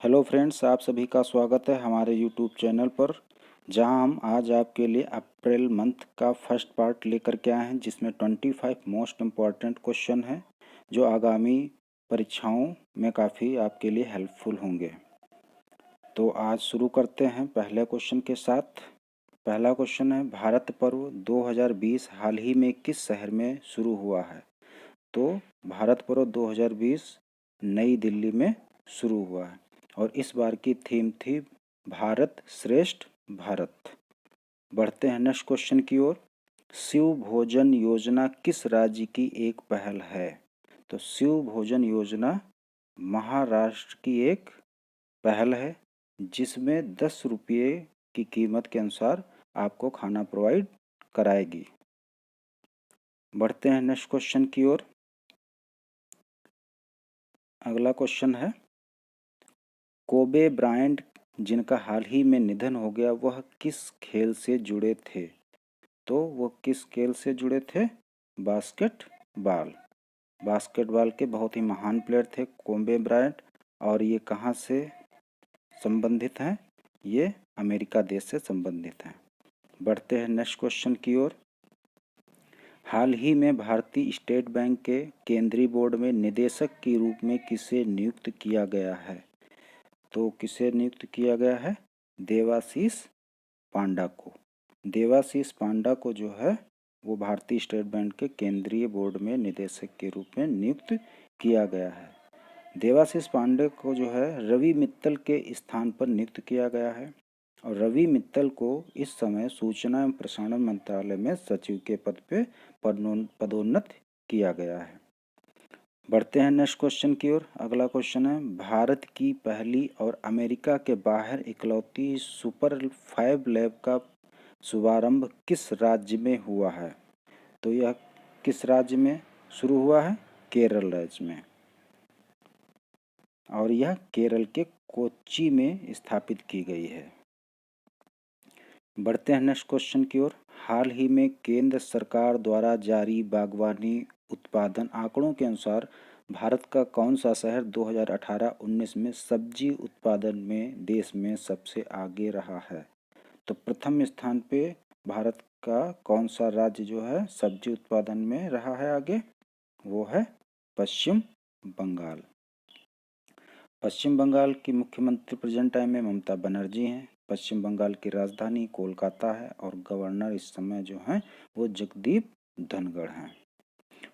Hello friends, आप सभी का स्वागत है हमारे यूट्यूब चैनल पर, जहां हम आज आपके लिए अप्रैल मंथ का फर्स्ट पार्ट लेकर के आए हैं, जिसमें 25 मोस्ट इम्पॉर्टेंट क्वेश्चन हैं जो आगामी परीक्षाओं में काफ़ी आपके लिए हेल्पफुल होंगे। तो आज शुरू करते हैं पहले क्वेश्चन के साथ। पहला क्वेश्चन है, भारत पर्व 2020 हाल ही में किस शहर में शुरू हुआ है? तो भारत पर्व 2020 नई दिल्ली में शुरू हुआ है और इस बार की थीम थी भारत श्रेष्ठ भारत। बढ़ते हैं नेक्स्ट क्वेश्चन की ओर। शिव भोजन योजना किस राज्य की एक पहल है? तो शिव भोजन योजना महाराष्ट्र की एक पहल है, जिसमें 10 रुपये की कीमत के अनुसार आपको खाना प्रोवाइड कराएगी। बढ़ते हैं नेक्स्ट क्वेश्चन की ओर। अगला क्वेश्चन है, कोबे ब्रायंट जिनका हाल ही में निधन हो गया, वह किस खेल से जुड़े थे? तो वो किस खेल से जुड़े थे? बास्केटबॉल। बास्केटबॉल के बहुत ही महान प्लेयर थे कोबे ब्रायंट। और ये कहाँ से संबंधित हैं? ये अमेरिका देश से संबंधित हैं। बढ़ते हैं नेक्स्ट क्वेश्चन की ओर। हाल ही में भारतीय स्टेट बैंक के केंद्रीय बोर्ड में निदेशक के रूप में किसे नियुक्त किया गया है? तो किसे नियुक्त किया गया है? देवाशीष पांडा को। देवाशीष पांडा को जो है वो भारतीय स्टेट बैंक के केंद्रीय बोर्ड में निदेशक के रूप में नियुक्त किया गया है। देवाशीष पांडे को जो है रवि मित्तल के स्थान पर नियुक्त किया गया है और रवि मित्तल को इस समय सूचना एवं प्रसारण मंत्रालय में सचिव के पद पे पदोन्नत किया गया है। बढ़ते हैं नेक्स्ट क्वेश्चन की ओर। अगला क्वेश्चन है, भारत की पहली और अमेरिका के बाहर इकलौती सुपर 5 लैब का शुभारंभ किस राज्य में हुआ है? तो यह किस राज्य में शुरू हुआ है? केरल राज्य में। और यह केरल के कोच्चि में स्थापित की गई है। बढ़ते हैं नेक्स्ट क्वेश्चन की ओर। हाल ही में केंद्र सरकार द्वारा जारी बागवानी उत्पादन आंकड़ों के अनुसार भारत का कौन सा शहर 2018-19 में सब्जी उत्पादन में देश में सबसे आगे रहा है? तो प्रथम स्थान पे भारत का कौन सा राज्य जो है सब्जी उत्पादन में रहा है आगे? वो है पश्चिम बंगाल। पश्चिम बंगाल की मुख्यमंत्री प्रेजेंट टाइम में ममता बनर्जी हैं। पश्चिम बंगाल की राजधानी कोलकाता है और गवर्नर इस समय जो हैं वो जगदीप धनखड़ हैं।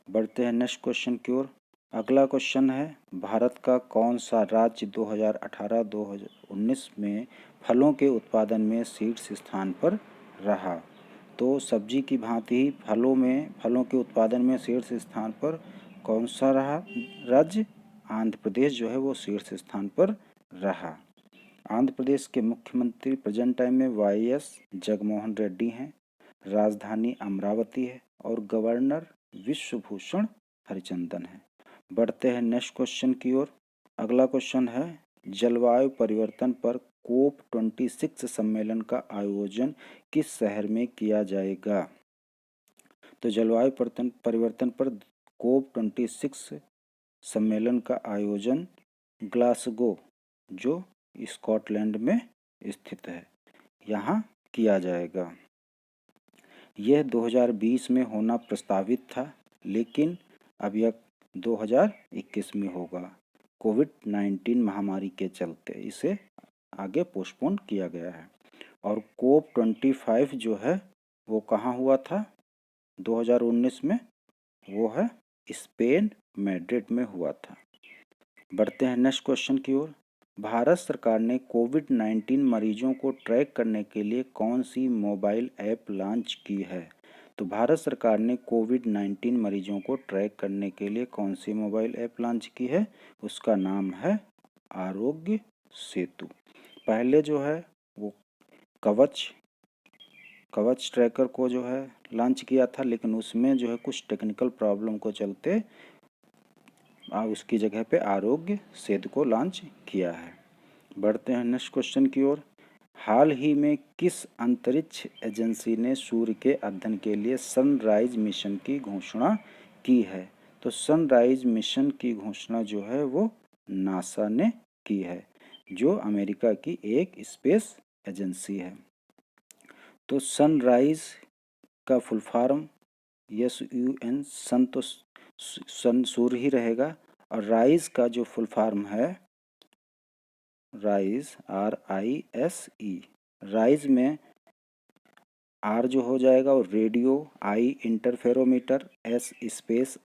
बढ़ते हैं नेक्स्ट क्वेश्चन की ओर। अगला क्वेश्चन है, भारत का कौन सा राज्य 2018-2019 में फलों के उत्पादन में शीर्ष स्थान पर रहा? तो सब्जी की भांति ही फलों के उत्पादन में शीर्ष स्थान पर कौन सा रहा राज्य? आंध्र प्रदेश जो है वो शीर्ष स्थान पर रहा। आंध्र प्रदेश के मुख्यमंत्री प्रेजेंट टाइम में वाईएस जगनमोहन रेड्डी हैं। राजधानी अमरावती है और गवर्नर विश्वभूषण हरिचंदन है। बढ़ते हैं नेक्स्ट क्वेश्चन की ओर। अगला क्वेश्चन है, जलवायु परिवर्तन पर कोप 26 सम्मेलन का आयोजन किस शहर में किया जाएगा? तो जलवायु परिवर्तन पर कोप 26 सम्मेलन का आयोजन ग्लासगो जो स्कॉटलैंड में स्थित है, यहाँ किया जाएगा। यह 2020 में होना प्रस्तावित था, लेकिन अब यह 2021 में होगा। कोविड-19 महामारी के चलते इसे आगे पोस्टपोन किया गया है। और कोप 25 जो है वो कहाँ हुआ था 2019 में? वो है स्पेन मैड्रिड में हुआ था। बढ़ते हैं नेक्स्ट क्वेश्चन की ओर। भारत सरकार ने कोविड-19 मरीजों को ट्रैक करने के लिए कौन सी मोबाइल ऐप लॉन्च की है? तो भारत सरकार ने कोविड-19 मरीजों को ट्रैक करने के लिए कौन सी मोबाइल ऐप लॉन्च की है? उसका नाम है आरोग्य सेतु। पहले जो है वो कवच ट्रैकर को जो है लॉन्च किया था, लेकिन उसमें जो है कुछ टेक्निकल प्रॉब्लम को चलते उसकी जगह पे आरोग्य सेतु को लॉन्च किया है। बढ़ते हैं नेक्स्ट क्वेश्चन की ओर। हाल ही में किस अंतरिक्ष एजेंसी ने सूर्य के अध्ययन के लिए सनराइज मिशन की घोषणा की है? तो सनराइज मिशन की घोषणा जो है वो नासा ने की है। जो अमेरिका की एक स्पेस एजेंसी है। तो सनराइज का फुल फॉर्म SUN, सन तो सन सूर्य ही रहेगा, और राइज का जो फुल फॉर्म है राइज RISE, राइज में R जो हो जाएगा वो radio, I interferometer, S space,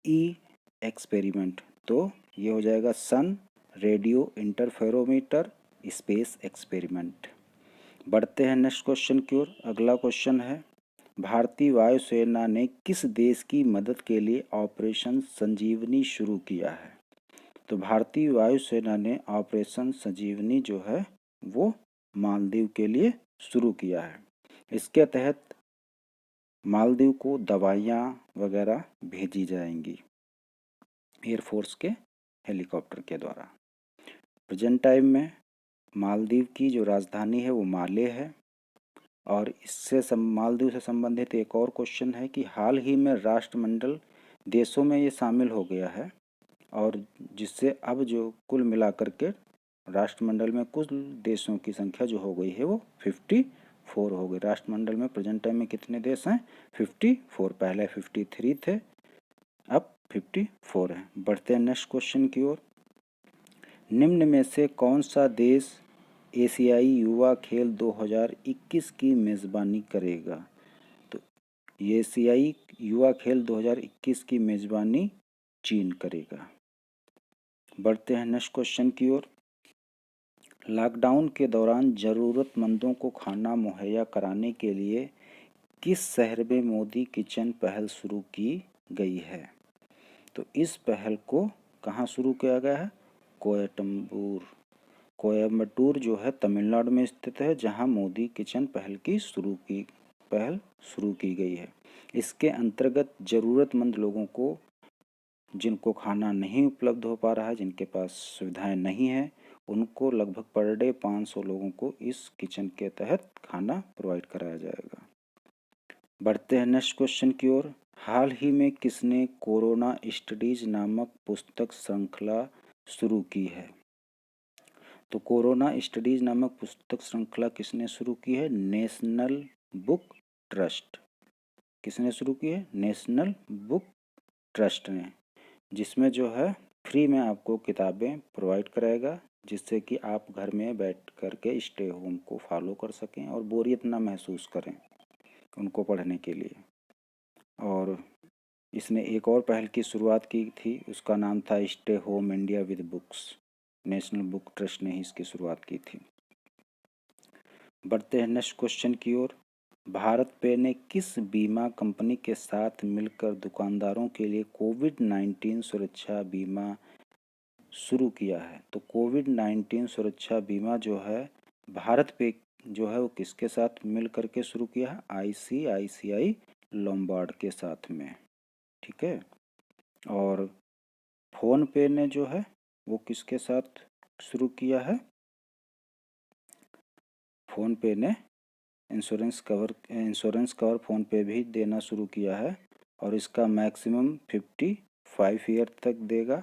E experiment. तो ये हो जाएगा सन, रेडियो, इंटरफेरोमीटर, स्पेस एक्सपेरिमेंट। बढ़ते हैं नेक्स्ट क्वेश्चन की ओर। अगला क्वेश्चन है, भारतीय वायुसेना ने किस देश की मदद के लिए ऑपरेशन संजीवनी शुरू किया है? तो भारतीय वायुसेना ने ऑपरेशन संजीवनी जो है वो मालदीव के लिए शुरू किया है। इसके तहत मालदीव को दवाइयाँ वगैरह भेजी जाएंगी एयरफोर्स के हेलीकॉप्टर के द्वारा। प्रेजेंट टाइम में मालदीव की जो राजधानी है वो माले है। और मालदीव से संबंधित एक और क्वेश्चन है कि हाल ही में राष्ट्रमंडल देशों में ये शामिल हो गया है, और जिससे अब जो कुल मिलाकर के राष्ट्रमंडल में कुल देशों की संख्या जो हो गई है वो 54 हो गई। राष्ट्रमंडल में प्रेजेंट टाइम में कितने देश हैं? 54। पहले 53 थे, अब 54 है। बढ़ते हैं नेक्स्ट क्वेश्चन की ओर। निम्न में से कौन सा देश एशियाई युवा खेल 2021 की मेज़बानी करेगा? तो ये एशियाई युवा खेल 2021 की मेज़बानी चीन करेगा। बढ़ते हैं नेक्स्ट क्वेश्चन की ओर। लॉकडाउन के दौरान ज़रूरतमंदों को खाना मुहैया कराने के लिए किस शहर में मोदी किचन पहल शुरू की गई है? तो इस पहल को कहाँ शुरू किया गया है? कोयम्बटूर जो है तमिलनाडु में स्थित है, जहां मोदी किचन पहल शुरू की गई है। इसके अंतर्गत ज़रूरतमंद लोगों को, जिनको खाना नहीं उपलब्ध हो पा रहा है, जिनके पास सुविधाएं नहीं है, उनको लगभग पर डे 500 लोगों को इस किचन के तहत खाना प्रोवाइड कराया जाएगा। बढ़ते हैं नेक्स्ट क्वेश्चन की ओर। हाल ही में किसने कोरोना स्टडीज नामक पुस्तक श्रृंखला शुरू की है? तो कोरोना स्टडीज नामक पुस्तक श्रृंखला किसने शुरू की है? National book trust. किसने शुरू की है? नेशनल बुक ट्रस्ट ने, जिसमें जो है फ्री में आपको किताबें प्रोवाइड कराएगा, जिससे कि आप घर में बैठ कर के स्टे होम को फॉलो कर सकें और बोरियत ना महसूस करें उनको पढ़ने के लिए। और इसने एक और पहल की शुरुआत की थी, उसका नाम था stay home India with books. National book trust ने ही इसकी शुरुआत की थी। बढ़ते हैं नेक्स्ट क्वेश्चन की ओर। भारत पे ने किस बीमा कंपनी के साथ मिलकर दुकानदारों के लिए कोविड-19 सुरक्षा बीमा शुरू किया है? तो कोविड-19 सुरक्षा बीमा जो है भारत पे जो है वो किसके साथ मिल करके शुरू किया है? ICICI लोम्बार्ड के साथ में। ठीक है। और फोन पे ने जो है वो किसके साथ शुरू किया है? फोन पे ने इंश्योरेंस कवर फ़ोन पे भी देना शुरू किया है, और इसका मैक्सिमम 55 ईयर तक देगा।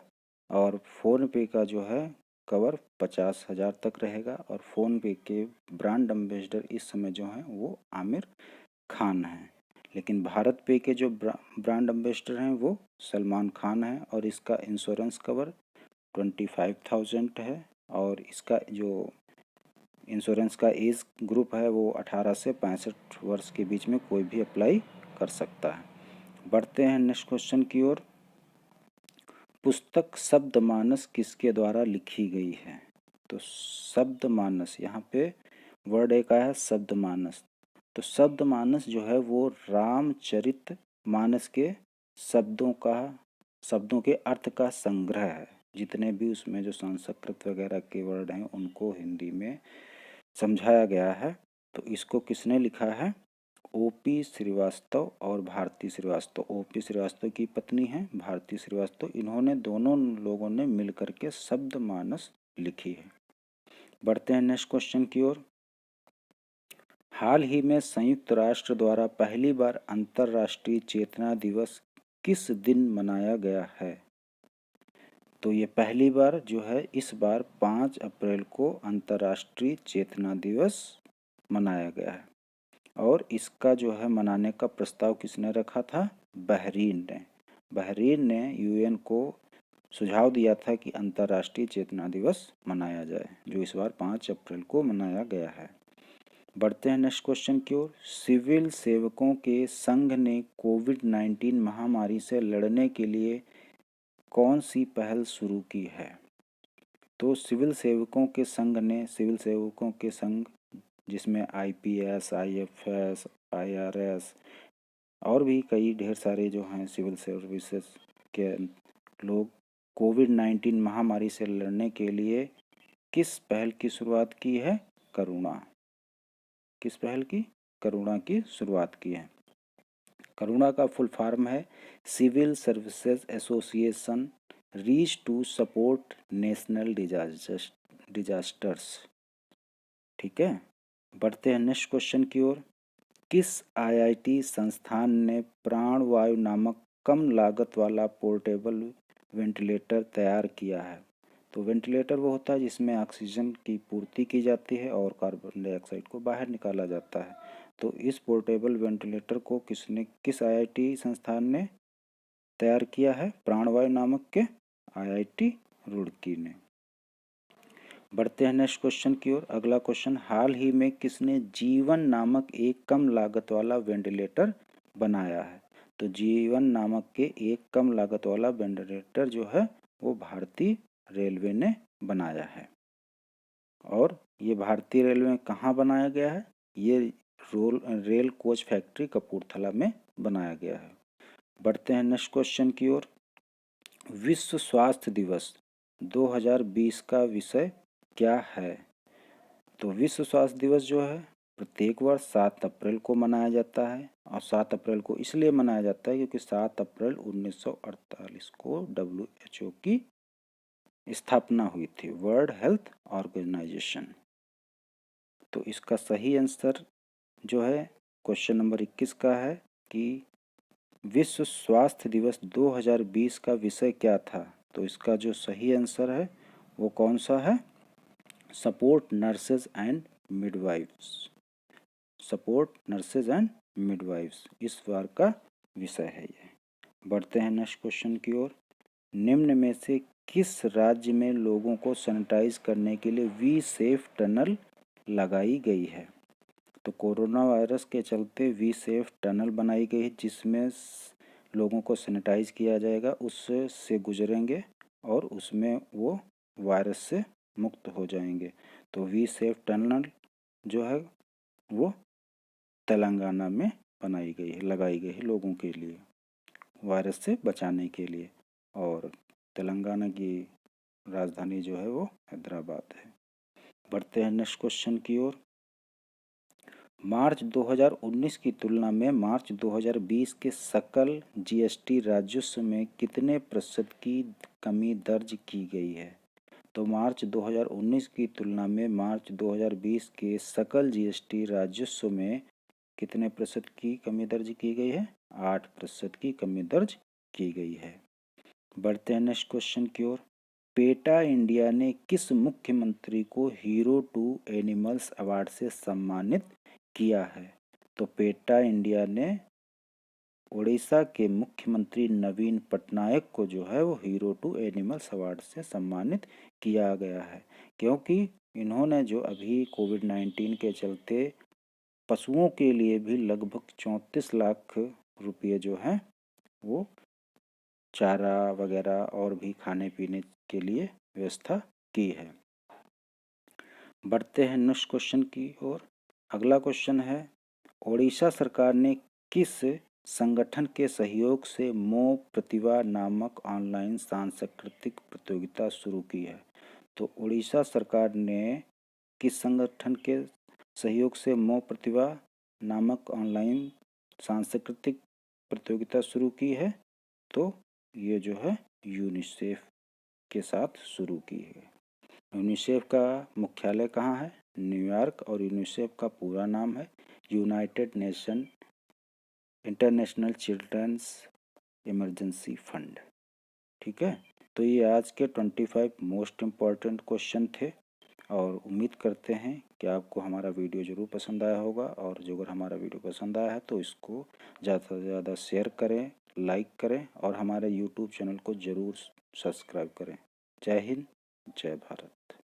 और फ़ोन पे का जो है कवर 50,000 तक रहेगा। और फ़ोन पे के ब्रांड एम्बेसडर इस समय जो हैं वो आमिर खान हैं, लेकिन भारत पे के जो ब्रांड एम्बेसडर हैं वो सलमान खान हैं। और इसका इंश्योरेंस कवर 25,000 है, और इसका जो इंश्योरेंस का एज ग्रुप है वो 18 से 65 वर्ष के बीच में कोई भी अप्लाई कर सकता है। बढ़ते हैं नेक्स्ट क्वेश्चन की ओर। पुस्तक शब्दमानस किसके द्वारा लिखी गई है? तो शब्दमानस, यहाँ पे वर्ड एक आया है शब्दमानस। तो शब्दमानस जो है वो रामचरित मानस के शब्दों के अर्थ का संग्रह है। जितने भी उसमें जो संस्कृत वगैरह के वर्ड हैं उनको हिंदी में समझाया गया है। तो इसको किसने लिखा है? OP श्रीवास्तव और भारती श्रीवास्तव। OP श्रीवास्तव की पत्नी है भारती श्रीवास्तव, इन्होंने दोनों लोगों ने मिलकर के शब्दमानस लिखी है। बढ़ते हैं नेक्स्ट क्वेश्चन की ओर। हाल ही में संयुक्त राष्ट्र द्वारा पहली बार अंतर्राष्ट्रीय चेतना दिवस किस दिन मनाया गया है? तो ये पहली बार जो है इस बार 5 अप्रैल को अंतर्राष्ट्रीय चेतना दिवस मनाया गया है। और इसका जो है मनाने का प्रस्ताव किसने रखा था? बहरीन ने। बहरीन ने यूएन को सुझाव दिया था कि अंतर्राष्ट्रीय चेतना दिवस मनाया जाए, जो इस बार 5 अप्रैल को मनाया गया है। बढ़ते हैं नेक्स्ट क्वेश्चन की ओर। सिविल सेवकों के संघ ने कोविड-19 महामारी से लड़ने के लिए कौन सी पहल शुरू की है? तो सिविल सेवकों के संघ ने, सिविल सेवकों के संघ जिसमें आईपीएस, आईएफएस, आईआरएस और भी कई ढेर सारे जो हैं सिविल सर्विसेज के लोग, कोविड-19 महामारी से लड़ने के लिए किस पहल की शुरुआत की है? करुणा। किस पहल की? करुणा की शुरुआत की है। करुणा का फुल फॉर्म है civil services association reach to support national disasters. ठीक है, बढ़ते हैं नेक्स्ट क्वेश्चन की ओर। किस आईआईटी संस्थान ने प्राणवायु नामक कम लागत वाला पोर्टेबल वेंटिलेटर तैयार किया है? तो वेंटिलेटर वो होता है जिसमें ऑक्सीजन की पूर्ति की जाती है और कार्बन डाइऑक्साइड को बाहर निकाला जाता है। तो इस पोर्टेबल वेंटिलेटर को किस आईआईटी संस्थान ने तैयार किया है? प्राणवायु नामक के आईआईटी रुड़की ने। बढ़ते हैं नेक्स्ट क्वेश्चन की ओर। अगला क्वेश्चन, हाल ही में किसने जीवन नामक एक कम लागत वाला वेंटिलेटर बनाया है? तो जीवन नामक के एक कम लागत वाला वेंटिलेटर जो है वो भारतीय रेलवे ने बनाया है। और ये भारतीय रेलवे में कहाँ बनाया गया है? ये रेल कोच फैक्ट्री कपूरथला में बनाया गया है। बढ़ते हैं नेक्स्ट क्वेश्चन की ओर। विश्व स्वास्थ्य दिवस 2020 का विषय क्या है? तो विश्व स्वास्थ्य दिवस जो है प्रत्येक वर्ष 7 अप्रैल को मनाया जाता है। और 7 अप्रैल को इसलिए मनाया जाता है क्योंकि 7 अप्रैल 1948 को WHO की स्थापना हुई थी, वर्ल्ड हेल्थ ऑर्गेनाइजेशन। तो इसका सही आंसर जो है क्वेश्चन नंबर 21 का है कि विश्व स्वास्थ्य दिवस 2020 का विषय क्या था? तो इसका जो सही आंसर है वो कौन सा है? Support nurses and midwives. Support nurses and midwives इस बार का विषय है ये। बढ़ते हैं नेक्स्ट क्वेश्चन की ओर। निम्न में से किस राज्य में लोगों को सैनिटाइज करने के लिए वी सेफ टनल लगाई गई है? तो कोरोना वायरस के चलते वी सेफ टनल बनाई गई है जिसमें लोगों को सैनिटाइज किया जाएगा, उससे गुजरेंगे और उसमें वो वायरस से मुक्त हो जाएंगे। तो वी सेफ टनल जो है वो तेलंगाना में बनाई गई है, लगाई गई है लोगों के लिए वायरस से बचाने के लिए। और तेलंगाना की राजधानी जो है वो हैदराबाद है। बढ़ते हैं नेक्स्ट क्वेश्चन की ओर। मार्च 2019 की तुलना में मार्च 2020 के सकल जीएसटी राजस्व में कितने प्रतिशत की कमी दर्ज की गई है? तो मार्च 2019 की तुलना में मार्च 2020 के सकल जीएसटी राजस्व में कितने प्रतिशत की कमी दर्ज की गई है? 8% की कमी दर्ज की गई है। बढ़ते हैं नेक्स्ट क्वेश्चन की ओर। पेटा इंडिया ने किस मुख्यमंत्री को हीरो टू एनिमल्स अवार्ड से सम्मानित किया है? तो पेटा इंडिया ने उड़ीसा के मुख्यमंत्री नवीन पटनायक को जो है वो हीरो टू एनिमल्स अवार्ड से सम्मानित किया गया है, क्योंकि इन्होंने जो अभी कोविड-19 के चलते पशुओं के लिए भी लगभग 34 लाख रुपये जो हैं वो चारा वगैरह और भी खाने पीने के लिए व्यवस्था की है। बढ़ते हैं नेक्स्ट क्वेश्चन की ओर। अगला क्वेश्चन है, ओडिशा सरकार ने किस संगठन के सहयोग से मो प्रतिभा नामक ऑनलाइन सांस्कृतिक प्रतियोगिता शुरू की है? तो उड़ीसा सरकार ने किस संगठन के सहयोग से मो प्रतिभा नामक ऑनलाइन सांस्कृतिक प्रतियोगिता शुरू की है? तो ये जो है यूनिसेफ के साथ शुरू की है। यूनिसेफ का मुख्यालय कहाँ है? न्यूयॉर्क। और यूनिसेफ का पूरा नाम है United Nation International Children's Emergency Fund. ठीक है, तो ये आज के 25 मोस्ट इम्पॉर्टेंट क्वेश्चन थे और उम्मीद करते हैं कि आपको हमारा वीडियो ज़रूर पसंद आया होगा। और जो अगर हमारा वीडियो पसंद आया है तो इसको ज़्यादा से ज़्यादा शेयर करें, लाइक करें और हमारे यूट्यूब चैनल को ज़रूर सब्सक्राइब करें। जय हिंद, जय भारत।